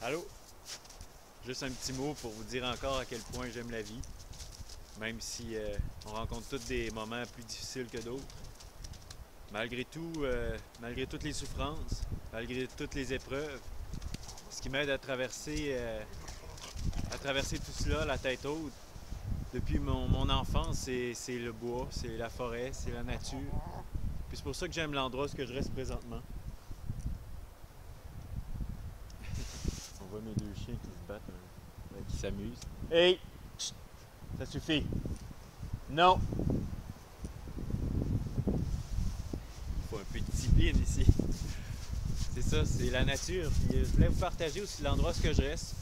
Allô? Juste un petit mot pour vous dire encore à quel point j'aime la vie, même si on rencontre tous des moments plus difficiles que d'autres. Malgré tout, malgré toutes les souffrances, malgré toutes les épreuves, ce qui m'aide à traverser tout cela, la tête haute, depuis mon enfance, c'est le bois, c'est la forêt, c'est la nature. Puis c'est pour ça que j'aime l'endroit où je reste présentement. On voit mes deux chiens qui se battent, qui s'amusent. Hey! Chut! Ça suffit! Non! Il faut un peu de discipline ici. C'est ça, c'est la nature. Puis, je voulais vous partager aussi l'endroit où je reste.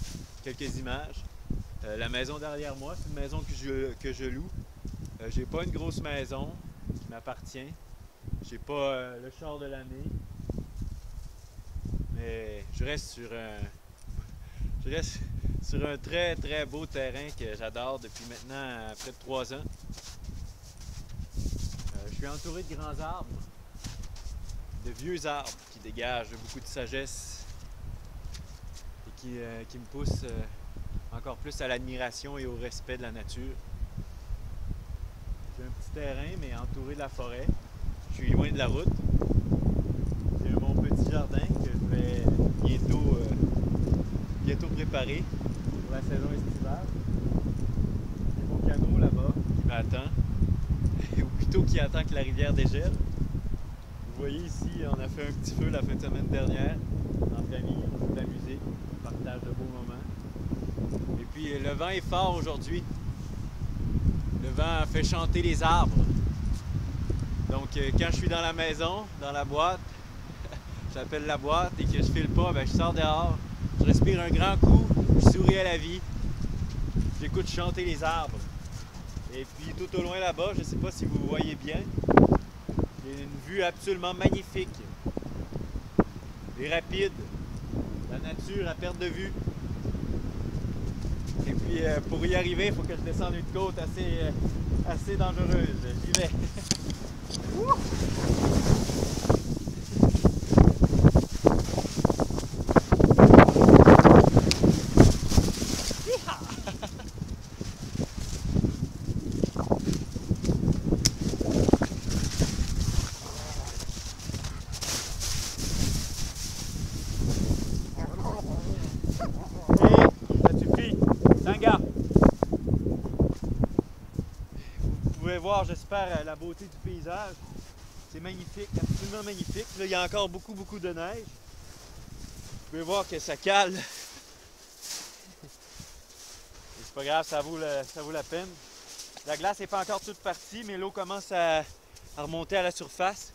Quelques images. La maison derrière moi, c'est une maison que je loue. J'ai pas une grosse maison qui m'appartient. J'ai pas le char de l'année. Mais je reste sur un très très beau terrain que j'adore depuis maintenant près de 3 ans. Je suis entouré de grands arbres, de vieux arbres qui dégagent beaucoup de sagesse et qui me poussent encore plus à l'admiration et au respect de la nature. J'ai un petit terrain, mais entouré de la forêt. Je suis loin de la route. J'ai mon petit jardin que je vais bientôt préparer pour la saison estivale. J'ai mon canot là-bas qui m'attend, ou plutôt qui attend que la rivière dégèle. Vous voyez ici, on a fait un petit feu la fin de semaine dernière, en famille, on s'est amusé, on partage de beaux moments. Et puis le vent est fort aujourd'hui. Le vent fait chanter les arbres. Donc quand je suis dans la maison, dans la boîte, j'appelle la boîte et que je file pas, ben, je sors dehors, je respire un grand coup, je souris à la vie, j'écoute chanter les arbres. Et puis tout au loin là-bas, je ne sais pas si vous voyez bien, il y a une vue absolument magnifique. Les rapides, la nature à perte de vue. Et puis pour y arriver, il faut que je descende une côte assez dangereuse. J'y vais. Ça suffit. Tanga. Vous pouvez voir, j'espère, la beauté du paysage. C'est magnifique, absolument magnifique. Là, il y a encore beaucoup de neige. Vous pouvez voir que ça cale. C'est pas grave, ça vaut la peine. La glace n'est pas encore toute partie, mais l'eau commence à remonter à la surface.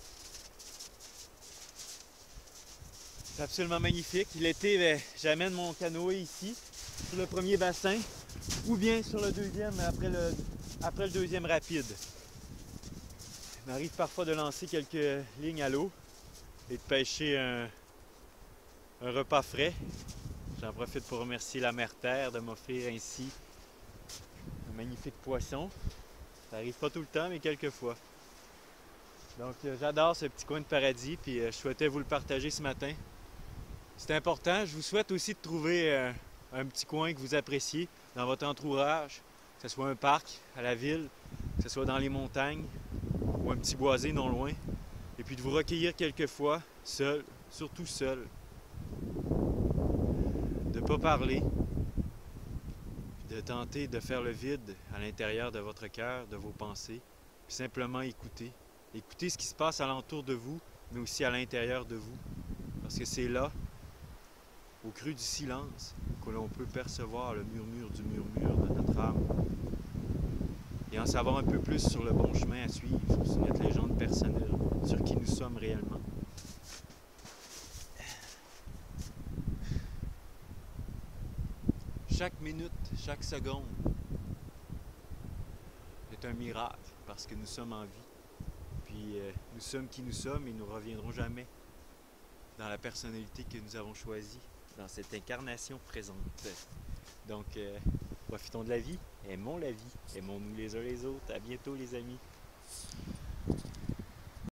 C'est absolument magnifique. L'été, ben, j'amène mon canoë ici, sur le premier bassin, ou bien sur le deuxième, après le deuxième rapide. Il m'arrive parfois de lancer quelques lignes à l'eau et de pêcher un repas frais. J'en profite pour remercier la Mère Terre de m'offrir ainsi un magnifique poisson. Ça n'arrive pas tout le temps, mais quelquefois. Donc j'adore ce petit coin de paradis, puis je souhaitais vous le partager ce matin. C'est important. Je vous souhaite aussi de trouver un petit coin que vous appréciez dans votre entourage, que ce soit un parc à la ville, que ce soit dans les montagnes ou un petit boisé non loin. Et puis de vous recueillir quelquefois, seul, surtout seul. De ne pas parler, de tenter de faire le vide à l'intérieur de votre cœur, de vos pensées, puis simplement écouter. Écoutez ce qui se passe alentour de vous, mais aussi à l'intérieur de vous. Parce que c'est là, au creux du silence, que l'on peut percevoir le murmure du murmure de notre âme. Et en savoir un peu plus sur le bon chemin à suivre, sur notre légende personnelle, sur qui nous sommes réellement. Chaque minute, chaque seconde est un miracle parce que nous sommes en vie. Puis nous sommes qui nous sommes et nous ne reviendrons jamais dans la personnalité que nous avons choisie, dans cette incarnation présente. Donc, profitons de la vie, aimons la vie, aimons-nous les uns les autres. À bientôt les amis.